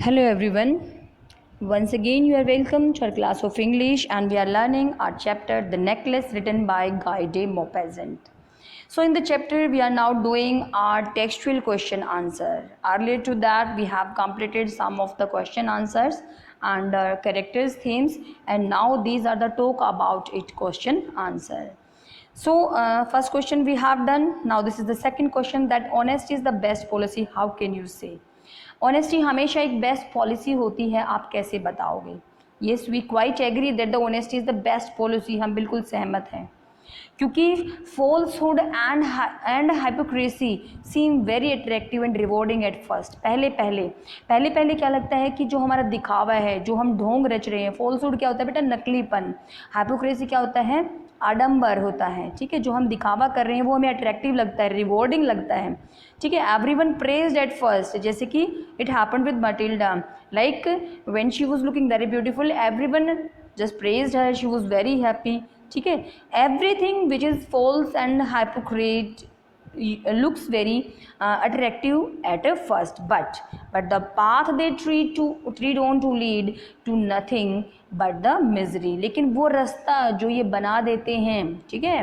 Hello everyone. Once again you are welcome to our class of English and we are learning our chapter The Necklace written by Guy de Maupassant. So in the chapter we are now doing our textual question answer. Earlier to that we have completed some of the question answers and characters themes, and now these are the talk about it question answer. So first question we have done. Now this is the second question, that honesty is the best policy. How can you say? Honesty हमेशा एक best policy होती है, आप कैसे बताओगे? Yes, we quite agree that the honesty is the best policy. हम बिल्कुल सहमत हैं, क्योंकि falsehood and hypocrisy seem very attractive and rewarding at first. पहले क्या लगता है कि जो हमारा दिखावा है, जो हम ढोंग रच रहे हैं, फॉल्सहुड क्या होता है बेटा? नकलीपन. हाइपोक्रेसी क्या होता है? आडंबर होता है. ठीक है, जो हम दिखावा कर रहे हैं वो हमें अट्रैक्टिव लगता है, रिवॉर्डिंग लगता है. ठीक है, एवरीवन प्रेज्ड एट फर्स्ट, जैसे कि it happened with Matilda. Like when she was looking very beautiful, everyone just praised her, she was very happy. ठीक है, everything which is false and hypocrite looks very attractive at a first, but the path they treat on to lead to nothing but the misery. लेकिन वो रास्ता जो ये बना देते हैं, ठीक है,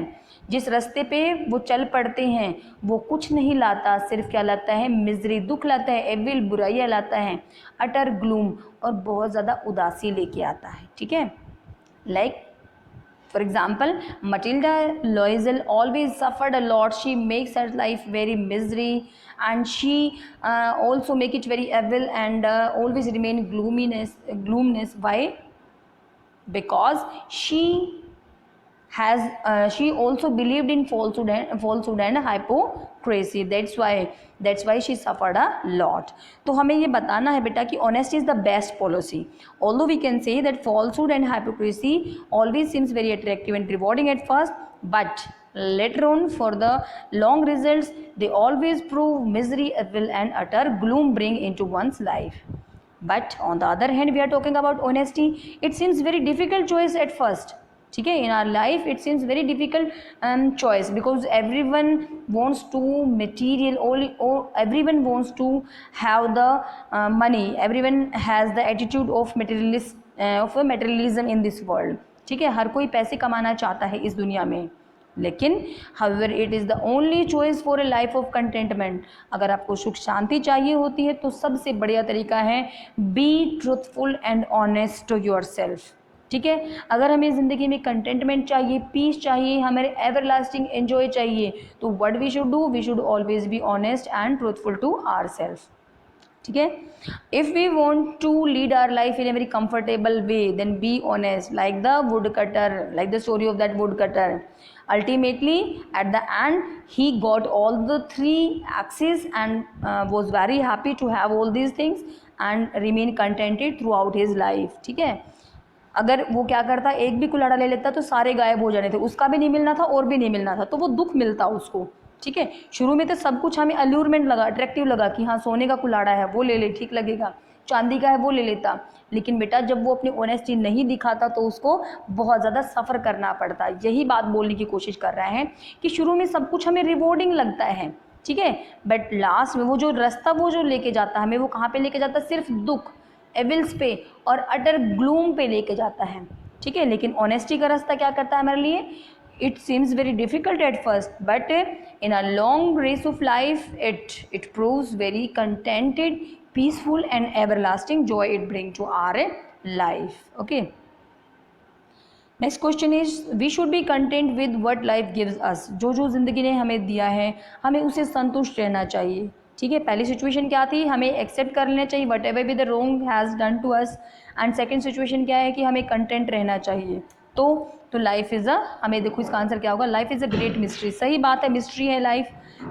जिस रास्ते पे वो चल पड़ते हैं, वो कुछ नहीं लाता, सिर्फ क्या लाता है? मिजरी, दुख लाता है, एविल, बुराइयाँ लाता है, अटर ग्लूम, और बहुत ज़्यादा उदासी लेके आता है. ठीक है, like for example, Matilda Loisel always suffered a lot. She makes her life very misery, and she also make it very evil and always remain gloomness. Why? Because she also believed in falsehood and hypocrisy. That's why she suffered a lot. तो हमें ये बताना है बेटा कि honesty is the best policy. Although we can say that falsehood and hypocrisy always seems very attractive and rewarding at first, but later on, for the long results, they always prove misery, evil and utter gloom bring into one's life. But on the other hand, we are talking about honesty. It seems very difficult choice at first. ठीक है, in our life it seems very difficult choice, because everyone wants to material, everyone wants to have the money, everyone has the attitude of materialism in this world. ठीक है, हर कोई पैसे कमाना चाहता है इस दुनिया में, लेकिन however it is the only choice for a life of contentment. अगर आपको सुख शांति चाहिए होती है तो सबसे बढ़िया तरीका है be truthful and honest to yourself. ठीक है, अगर हमें ज़िंदगी में कंटेंटमेंट चाहिए, पीस चाहिए, हमें एवरलास्टिंग एंजॉय चाहिए, तो what we should do? We should always be honest and truthful to ourselves. ठीक है, if we want to lead our life in a very comfortable way, then be honest, like the wood cutter, like the story of that wood cutter. Ultimately, at the end, he got all the 3 axes and was very happy to have all these things and remain contented throughout his life. ठीक है, अगर वो क्या करता, एक भी कुल्हाड़ा ले लेता तो सारे गायब हो जाने थे, उसका भी नहीं मिलना था और भी नहीं मिलना था, तो वो दुख मिलता उसको. ठीक है, शुरू में तो सब कुछ हमें अल्यूरमेंट लगा, अट्रैक्टिव लगा कि हाँ सोने का कुल्हाड़ा है वो ले ले, ठीक लगेगा, चांदी का है वो ले लेता, लेकिन बेटा जब वो अपनी ऑनेस्टी नहीं दिखाता तो उसको बहुत ज़्यादा सफ़र करना पड़ता. यही बात बोलने की कोशिश कर रहे हैं कि शुरू में सब कुछ हमें रिवॉर्डिंग लगता है, ठीक है, बट लास्ट में वो जो रास्ता वो जो लेके जाता है हमें, वो कहाँ पे लेके जाता है? सिर्फ दुख, एविल्स पे और अटर ग्लूम पे लेके जाता है. ठीक है, लेकिन ऑनेस्टी का रास्ता क्या करता है हमारे लिए? It seems very difficult at first, but in a long race of life it proves very contented, peaceful and everlasting joy it bring to our life. Okay, next question is, we should be content with what life gives us. जो ज़िंदगी ने हमें दिया है हमें उसे संतुष्ट रहना चाहिए. ठीक है, पहली सिचुएशन क्या थी? हमें एक्सेप्ट कर लेना चाहिए whatever be the wrong has done to us. And second situation क्या है कि हमें कंटेंट रहना चाहिए. तो लाइफ इज़ हमें देखो इसका आंसर क्या होगा? Life is a great mystery. सही बात है, मिस्ट्री है लाइफ.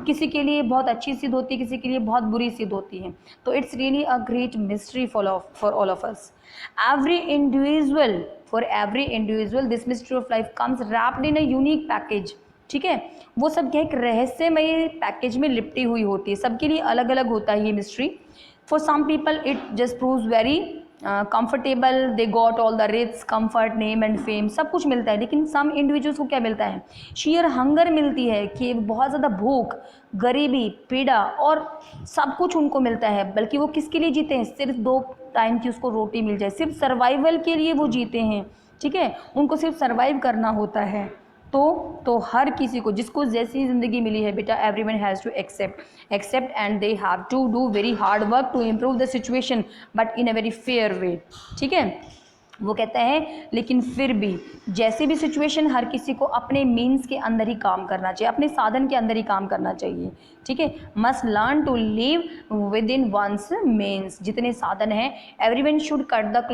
किसी के लिए बहुत अच्छी सिद्ध होती है, किसी के लिए बहुत बुरी सिद्ध होती है, तो it's really a great mystery for all of us. For every individual this mystery of life comes wrapped in a unique package. ठीक है, वो सब क्या एक रहस्यमय पैकेज में लिपटी हुई होती है, सबके लिए अलग अलग होता है ये mystery. For some people it just proves very comfortable, they got all the rich, comfort, name and fame, सब कुछ मिलता है, लेकिन सम इंडिविजुअल्स को क्या मिलता है, शेयर हंगर मिलती है कि बहुत ज़्यादा भूख, गरीबी, पीड़ा और सब कुछ उनको मिलता है, बल्कि वो किसके लिए जीते हैं, सिर्फ 2 टाइम की उसको रोटी मिल जाए, सिर्फ सर्वाइवल के लिए वो जीते हैं, ठीक है, उनको सिर्फ सर्वाइव करना होता है। तो हर किसी को, जिसको जैसी ज़िंदगी मिली है बेटा, everyone has to accept and they have to do very hard work to improve the situation, but in a very fair way, ठीक है। वो कहता है लेकिन फिर भी जैसे भी सिचुएशन, हर किसी को अपने मीन्स के अंदर ही काम करना चाहिए, अपने साधन के अंदर ही काम करना चाहिए, ठीक है। Must learn to live within one's means, जितने साधन हैं, everyone should cut the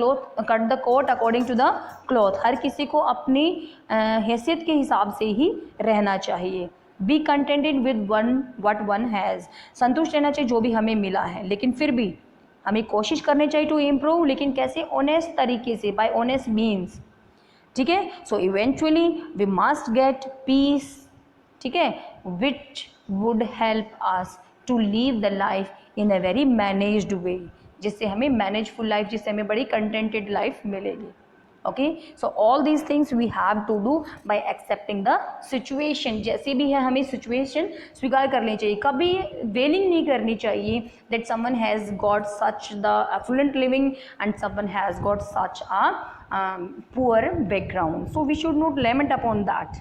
coat according to the cloth, हर किसी को अपनी हैसियत के हिसाब से ही रहना चाहिए। Be contented with what one has, संतुष्ट रहना चाहिए जो भी हमें मिला है, लेकिन फिर भी हमें कोशिश करनी चाहिए टू इम्प्रूव, लेकिन कैसे, ऑनेस्ट तरीके से, बाय ऑनेस्ट मीन्स, ठीक है। So eventually we must get peace, ठीक है, which would help us to leave the life in a very managed way, जिससे हमें मैनेजफुल लाइफ, जिससे हमें बड़ी कंटेंटेड लाइफ मिलेगी। Okay, so all these things we have to do by accepting the situation, जैसे भी है हमें सिचुएशन स्वीकार कर लेनी चाहिए, कभी वेलिंग नहीं करनी चाहिए that someone has got such the affluent living and someone has got such a poor background, so we should not lament upon that.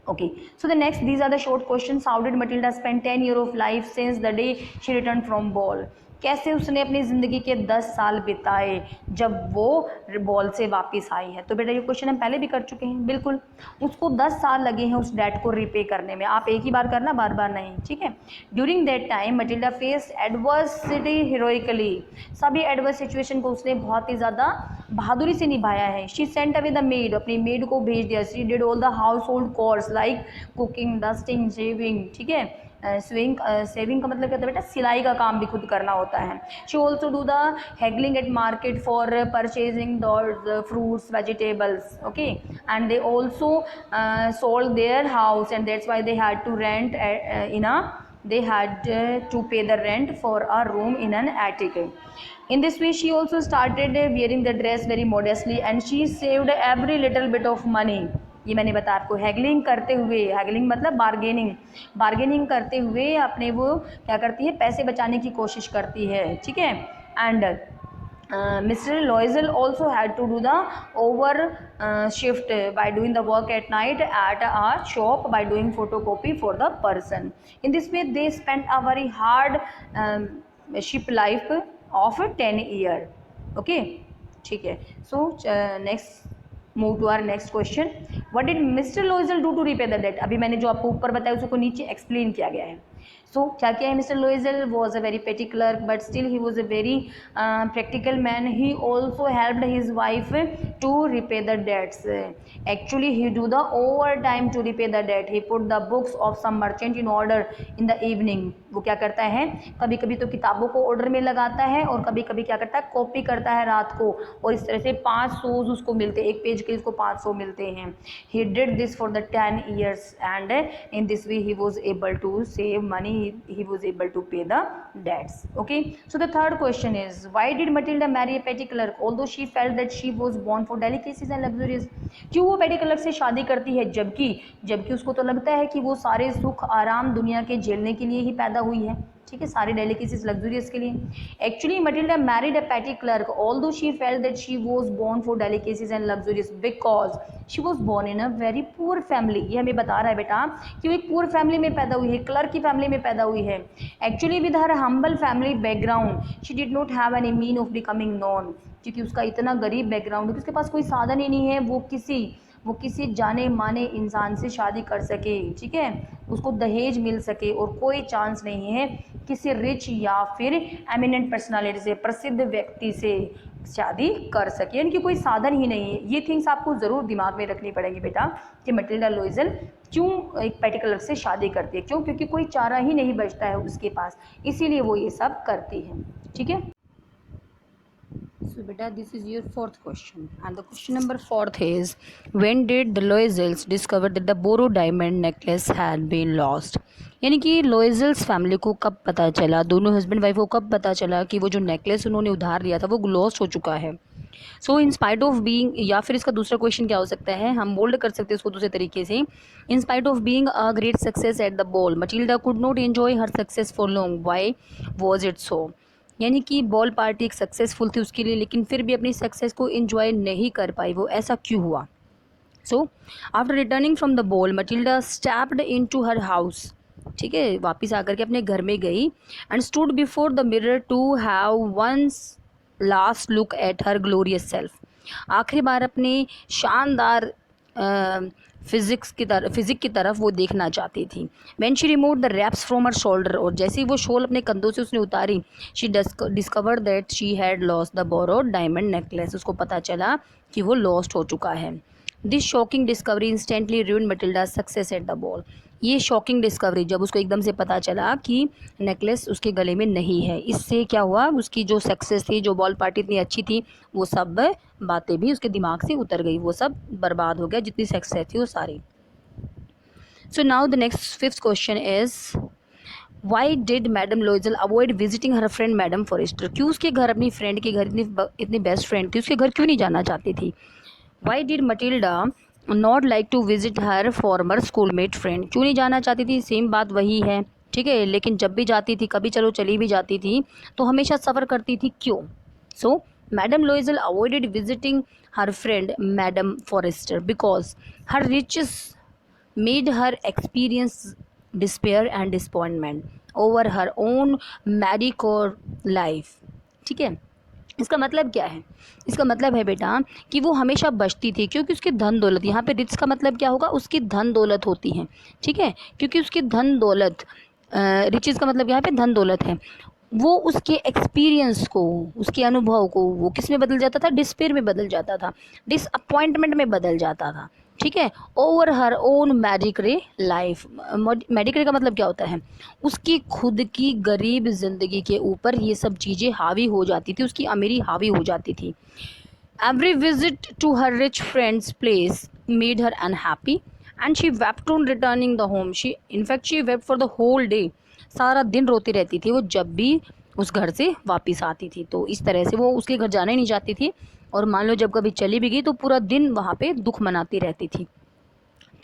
Okay, so the next, these are the short questions. How did Matilda spend 10 years of life since the day she returned from ball? कैसे उसने अपनी ज़िंदगी के 10 साल बिताए जब वो ball से वापस आई है। तो बेटा ये क्वेश्चन हम पहले भी कर चुके हैं, बिल्कुल। उसको 10 साल लगे हैं उस डेट को रिपे करने में, आप एक ही बार करना, बार बार नहीं, ठीक है। During that time Matilda face adversity heroically, सभी एडवर्स सिचुएशन को उसने बहुत ही ज़्यादा बहादुरी से निभाया है। She sent away the made, अपनी मेड को भेज दिया। She did all the house hold course like cooking, dusting, shaving, ठीक है। सेविंग का मतलब क्या होता है बेटा, सिलाई का काम भी खुद करना होता है। She also do the haggling at market for purchasing the fruits, vegetables, okay, and they also sold their house and that's why they had to rent they had to pay the rent for a room in an attic. In this way she also started wearing the dress very modestly and she saved every little bit of money. ये मैंने बताया आपको, haggling करते हुए, haggling मतलब bargaining करते हुए अपने वो क्या करती है, पैसे बचाने की कोशिश करती है, ठीक है। And Mr. Loisel also had to do the shift by doing the work at night at a shop by doing photocopy for the person. In this way they spent a very hard ship life of 10 years. Okay, ठीक है। So next move to our next question. What did Mr. Loisel do to repay the debt? अभी मैंने जो आपको ऊपर बताया उसको नीचे एक्सप्लेन किया गया है। सो क्या किया है, mister Loisel was a very petty clerk but still he was a very practical man. He also helped his wife to repay the debts. Actually he do the overtime to repay the debt. He put the books of some merchant in order in the evening. वो क्या करता है, कभी कभी तो किताबों को order में लगाता है और कभी कभी क्या करता है, कॉपी करता है रात को, और इस तरह से 500 उसको मिलते हैं, एक पेज के उसको 500 मिलते हैं। He did this for the 10 years and in this way he was able to save money, he was able to pay the debts. Okay, so the third question is, why did Matilda marry a petty clerk although she felt that she was born for delicacies and luxurious? क्यों वो petty clerk से शादी करती है जबकि उसको तो लगता है कि वो सारे सुख आराम दुनिया के झेलने के लिए ही पैदा हुई है, ठीक है, सारे डेलिकेसीज लग्जूरियस के लिए। Actually Matilda married a petty clerk although she felt that she was born for delicacies and luxurious because she was born in a very poor family. ये हमें बता रहा है बेटा कि वो एक पुअर फैमिली में पैदा हुई है, क्लर्क की फैमिली में पैदा हुई है। Actually with her humble family background she did not have any mean of becoming non. क्योंकि उसका इतना गरीब बैकग्राउंड है कि उसके पास कोई साधन ही नहीं है वो किसी जाने माने इंसान से शादी कर सके, ठीक है, उसको दहेज मिल सके, और कोई चांस नहीं है किसी रिच या फिर एमिनेंट पर्सनालिटी से, प्रसिद्ध व्यक्ति से शादी कर सके, यानी कि कोई साधन ही नहीं है। ये थिंग्स आपको ज़रूर दिमाग में रखनी पड़ेंगी बेटा कि मटिल्डा लोइजल क्यों एक पर्टिकुलर से शादी करती है, क्यों, क्योंकि कोई चारा ही नहीं बचता है उसके पास, इसीलिए वो ये सब करती है, ठीक है। So beta, this is your fourth question, and the question number fourth is, when did the Loisels discover that the borrowed diamond necklace had been lost? यानी कि लोइजल्स फैमिली को कब पता चला, दोनों हस्बैंड वाइफ को कब पता चला कि वो जो नेकलेस उन्होंने उधार लिया था वो लॉस्ट हो चुका है. सो इन स्पाइट ऑफ बीइंग, या फिर इसका दूसरा क्वेश्चन क्या हो सकता है, हम बोल्ड कर सकते हैं उसको दूसरे तरीके से, in spite of being a great success at the ball Matilda could not enjoy her success for long, why was it so? यानी कि बॉल पार्टी एक सक्सेसफुल थी उसके लिए, लेकिन फिर भी अपनी सक्सेस को एंजॉय नहीं कर पाई, वो ऐसा क्यों हुआ? So after returning from the ball Matilda stepped into her house, ठीक है, वापिस आकर के अपने घर में गई, and stood before the mirror to have once last look at her glorious self. आखिरी बार अपने शानदार फिजिक की तरफ वो देखना चाहती थी. When she remove the wraps from her shoulder, और जैसे ही वो शॉल अपने कंधों से उसने उतारी, she discover that she had lost the borrowed diamond necklace. उसको पता चला कि वो लॉस्ट हो चुका है. This shocking discovery instantly ruined Matilda success at the ball. ये शॉकिंग डिस्कवरी जब उसको एकदम से पता चला कि नेकलेस उसके गले में नहीं है, इससे क्या हुआ, उसकी जो सक्सेस थी, जो बॉल पार्टी इतनी अच्छी थी, वो सब बातें भी उसके दिमाग से उतर गई, वो सब बर्बाद हो गया, जितनी सक्सेस थी वो सारी. So now the next fifth question is, why did Madame Loisel avoid visiting her friend Madame Forestier? क्यों उसके घर, अपनी फ्रेंड के घर, इतनी बेस्ट फ्रेंड थी, उसके घर क्यों नहीं जाना चाहती थी? Why did Matilda not like to visit her former schoolmate friend? क्यों नहीं जाना चाहती थी? सेम बात वही है, ठीक है, लेकिन जब भी जाती थी, कभी चलो चली भी जाती थी, तो हमेशा सफ़र करती थी, क्यों? So Madame Loisel avoided visiting her friend Madame Forestier because her riches made her experience despair and disappointment over her own mediocre life. ठीक है, इसका मतलब क्या है? इसका मतलब है बेटा कि वो हमेशा बचती थी, क्योंकि उसकी धन दौलत, यहाँ पे रिच का मतलब क्या होगा, उसकी धन दौलत होती है, ठीक है, क्योंकि उसकी धन दौलत, रिचेस का मतलब यहाँ पे धन दौलत है, वो उसके एक्सपीरियंस को, उसके अनुभव को, वो किस में बदल जाता था? डिस्पेयर में बदल जाता था, डिसअपॉइंटमेंट में बदल जाता था, ठीक है, ओवर हर ओन मेडिक्रे लाइफ. मेडिक्रे का मतलब क्या होता है? उसकी खुद की गरीब जिंदगी के ऊपर ये सब चीज़ें हावी हो जाती थी, उसकी अमीरी हावी हो जाती थी. Every visit to her rich friends place made her unhappy and she wept on returning the home. She in fact she wept for the whole day. सारा दिन रोती रहती थी वो जब भी उस घर से वापस आती थी. तो इस तरह से वो उसके घर जाना ही नहीं चाहती थी, और मान लो जब कभी चली भी गई तो पूरा दिन वहाँ पे दुख मनाती रहती थी,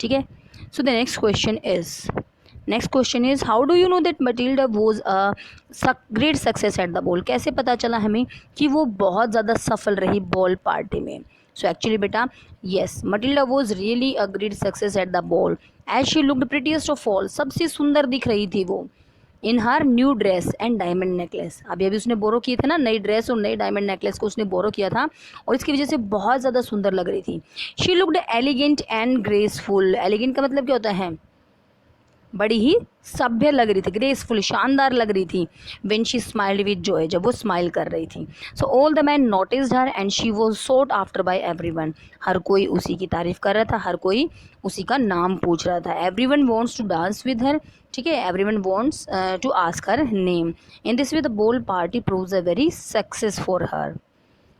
ठीक है. So the next question is how do you know that Matilda was a great success at the ball? कैसे पता चला हमें कि वो बहुत ज़्यादा सफल रही बॉल पार्टी में? सो एक्चुअली बेटा, yes, Matilda was really a great success at the ball as she looked prettiest of all. सबसे सुंदर दिख रही थी वो, in her new dress and diamond necklace. अभी उसने बोरो किए थे ना, नई ड्रेस और नई डायमंड नेकलेस को उसने बोरो किया था, और इसकी वजह से बहुत ज़्यादा सुंदर लग रही थी. She looked elegant and graceful. Elegant का मतलब क्या होता है? बड़ी ही सभ्य लग रही थी, ग्रेसफुल, शानदार लग रही थी. When she smiled with joy, जब वो स्माइल कर रही थी. So all the man noticed her and she was sought after by everyone. हर कोई उसी की तारीफ कर रहा था, हर कोई उसी का नाम पूछ रहा था. Everyone wants to dance with her, ठीक है, everyone wants to ask her name. In this way the ball party proves a very success for her.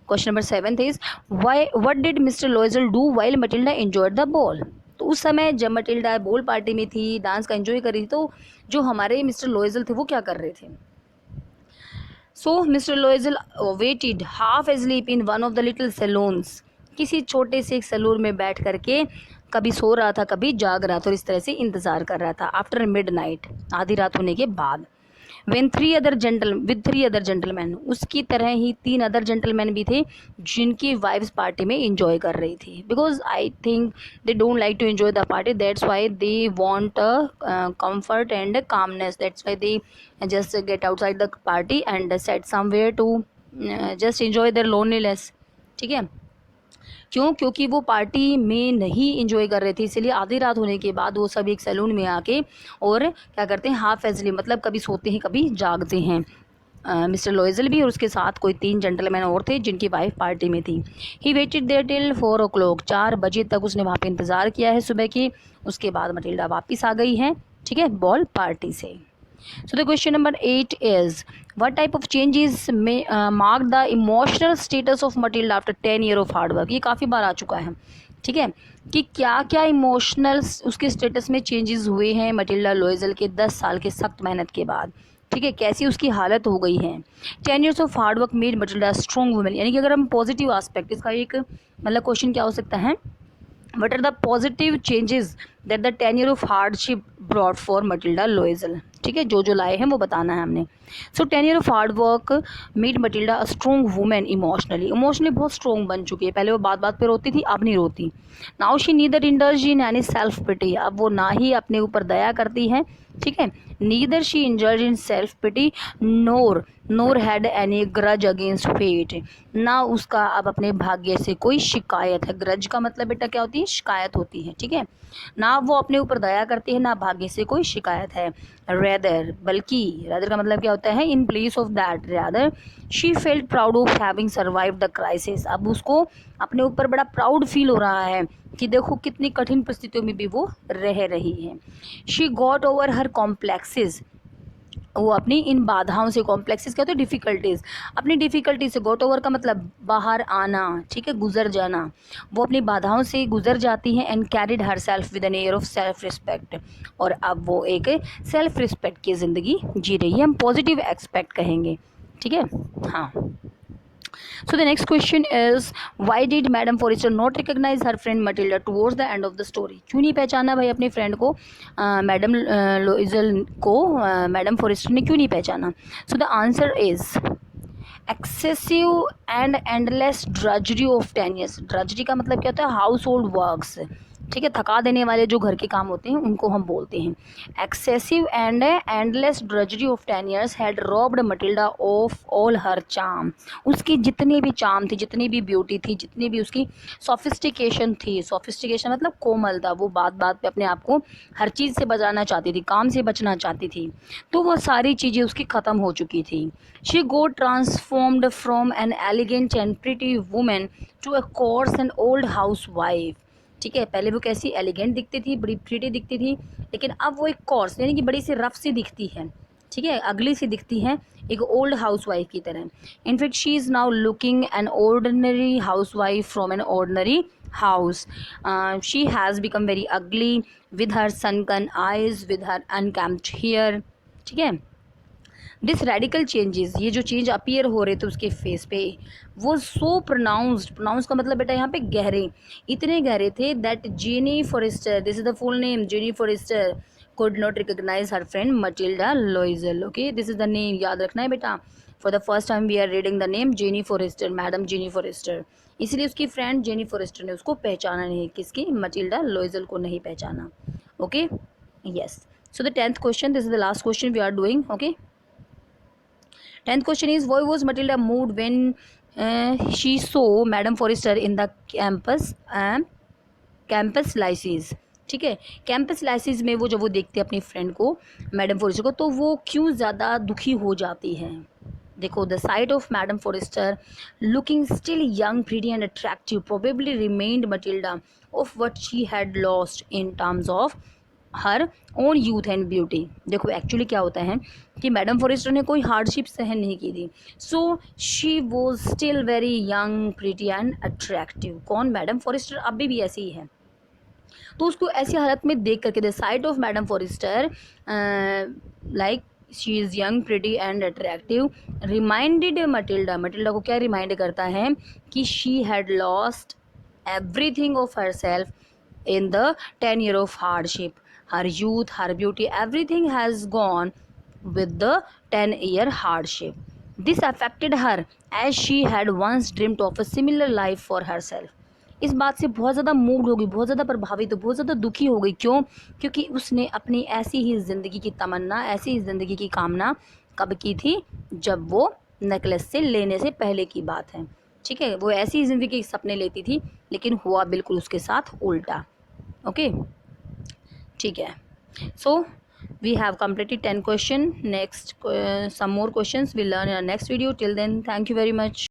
Question number 7 is what did Mr Loisel do while Matilda enjoyed the ball? तो उस समय जब Matilda ball party में थी, dance का enjoy कर रही थी, तो जो हमारे मिस्टर लोइजल थे वो क्या कर रहे थे? So Mr Loisel waited half asleep in one of the little saloons. किसी छोटे से एक सैलून में बैठ करके कभी सो रहा था, कभी जाग रहा था, और इस तरह से इंतज़ार कर रहा था. आफ्टर मिडनाइट, आधी रात होने के बाद. विद थ्री अदर जेंटलमैन, उसकी तरह ही 3 अदर जेंटलमैन भी थे जिनकी वाइफ्स पार्टी में इंजॉय कर रही थी. Because I think they don't like to enjoy the party, that's why they want comfort and calmness. That's why they just get outside the party and set somewhere to just enjoy their loneliness. ठीक है, क्यों? क्योंकि वो party में नहीं enjoy कर रहे थे, इसलिए आधी रात होने के बाद वो सब एक सैलून में आके और क्या करते हैं, हाफ एजली, मतलब कभी सोते हैं कभी जागते हैं. मिस्टर लोइजल भी और उसके साथ कोई 3 जेंटलमैन और थे जिनकी वाइफ पार्टी में थी. He waited there till 4 o'clock. 4 बजे तक उसने वहाँ पे इंतज़ार किया है सुबह की. उसके बाद मटिल्डा वापस आ गई है, ठीक है, बॉल पार्टी से. So the question number 8 is, what type of changes may mark the emotional status of Matilda after 10 year of hard work? ये काफ़ी बार आ चुका है, ठीक है, कि क्या क्या इमोशनल उसके स्टेटस में चेंजेस हुए हैं मटिल्डा लोइजल के 10 साल के सख्त मेहनत के बाद, ठीक है, कैसी उसकी हालत हो गई है। 10 years of hard work made Matilda strong women, यानी कि अगर हम पॉजिटिव आस्पेक्ट, इसका एक मतलब क्वेश्चन क्या हो सकता है, what are the positive changes that the 10 year of hardship brought for Matilda Loisel, ठीक है, जो लाए हैं वो बताना है हमने। सो 10 year of hard work made Matilda a strong woman emotionally बहुत स्ट्रॉन्ग बन चुकी है। पहले वो बात बात पे रोती थी, अब नहीं रोती। Now she neither indulge in any self pity, अब वो ना ही अपने ऊपर दया करती है, ठीक है, neither she injured in self pity nor had any grudge against fate, ना उसका अब अपने भाग्य से कोई शिकायत है। ग्रज का मतलब बेटा क्या होती है, शिकायत होती है, ठीक है, ना वो अपने ऊपर दया करती है, ना भाग्य से कोई शिकायत है। रेदर, बल्कि, रेदर का मतलब क्या होता है, in place of that rather she felt proud of having survive the crisis, अब उसको अपने ऊपर बड़ा प्राउड फील हो रहा है कि देखो कितनी कठिन परिस्थितियों में भी वो रह रही है। She got over her complexes, वो अपनी इन बाधाओं से, कॉम्प्लेक्सेस क्या होते हैं, डिफ़िकल्टीज़, अपनी डिफ़िकल्टी से, गॉट ओवर का मतलब बाहर आना, ठीक है, गुजर जाना, वो अपनी बाधाओं से गुजर जाती हैं। And carried her self with an air of self respect, और अब वो एक सेल्फ रिस्पेक्ट की ज़िंदगी जी रही है, हम पॉजिटिव एक्सपेक्ट कहेंगे, ठीक है, हाँ। So the next question is, why did Madame Forrester not recognize her friend Matilda towards the end of the story? क्यों नहीं पहचाना भाई अपनी फ्रेंड को, मैडम लोइजल को मैडम फॉरेस्टर ने क्यों नहीं पहचाना? So the answer is excessive and endless drudgery of 10 years. drudgery का मतलब क्या होता है, household works, ठीक है, थका देने वाले जो घर के काम होते हैं उनको हम बोलते हैं। Excessive and endless drudgery of 10 years had robbed Matilda of all her charm, उसकी जितनी भी चार्म थी, जितनी भी ब्यूटी थी, जितनी भी उसकी सोफिस्टिकेशन थी, सोफिस्टिकेशन मतलब कोमलता, वो बात बात पे अपने आप को हर चीज़ से बचाना चाहती थी, काम से बचना चाहती थी, तो वो सारी चीज़ें उसकी ख़त्म हो चुकी थी। She got transformed from an elegant and pretty women to a coarse and old housewife, ठीक है, पहले वो कैसी एलिगेंट दिखती थी, बड़ी प्रीटी दिखती थी, लेकिन अब वो एक कोर्स यानी कि बड़ी सी रफ सी दिखती है, ठीक है, अगली सी दिखती है, एक ओल्ड हाउस वाइफ की तरह। In fact she is now looking an ordinary housewife from an ordinary house. She has become very ugly with her sunken eyes, with her unkempt hair, ठीक है। दिस रेडिकल चेंजेस, ये जो change appear हो रहे थे उसके face पे, वो सो प्रोनाउंस्ड, प्रोनाउंस का मतलब बेटा यहाँ पे गहरे, इतने गहरे थे that Jenny Forrester, this is the full name, Jenny Forrester could not recognize her friend Matilda Loisel. Okay, this is the name, याद रखना है बेटा, for the first time we are reading the name Jenny Forrester, madam Jenny Forrester, इसलिए उसकी friend jenny forester ने उसको पहचाना नहीं, किसकी, मटिल्डा लोइजल को नहीं पहचाना। Okay, yes, so the 10th question, this is the last question we are doing. Okay, 10th question is, why was Matilda moved when she saw Madame Forrester in the campus lycees, ठीक है, campus lysis में वो जब वो देखते अपनी friend को, madam forester को, तो वो क्यों ज़्यादा दुखी हो जाती हैं। देखो, the sight of madam Forrester looking still young, pretty and attractive probably reminded Matilda of what she had lost in terms of her own youth and beauty. देखो एक्चुअली क्या होता है कि मैडम फॉरेस्टर ने कोई हार्डशिप सहन नहीं की थी, so she was still very young, pretty and attractive. कौन, मैडम फॉरेस्टर अभी भी ऐसी ही है, तो उसको ऐसी हालत में देख करके, the sight of madam Forrester like she is young, pretty and attractive, reminded Matilda, Matilda को क्या रिमाइंड करता है कि she had lost everything of her self in the 10 year of hardship, her youth, her beauty, everything has gone with the 10 year hardship. This affected her as she had once dreamt of a similar life for herself. इस बात से बहुत ज़्यादा mood हो गई, बहुत ज़्यादा प्रभावित, बहुत ज़्यादा दुखी हो गई। क्यों? क्योंकि उसने अपनी ऐसी ही ज़िंदगी की तमन्ना, ऐसी ही ज़िंदगी की कामना कब की थी, जब वो नेकलेस से लेने से पहले की बात है, ठीक है, वो ऐसी ज़िंदगी के सपने लेती थी, लेकिन हुआ बिल्कुल उसके साथ उल्टा। ओके, ठीक है, सो we have completed 10 question. Next some more questions we'll learn in our next video. Till then, thank you very much.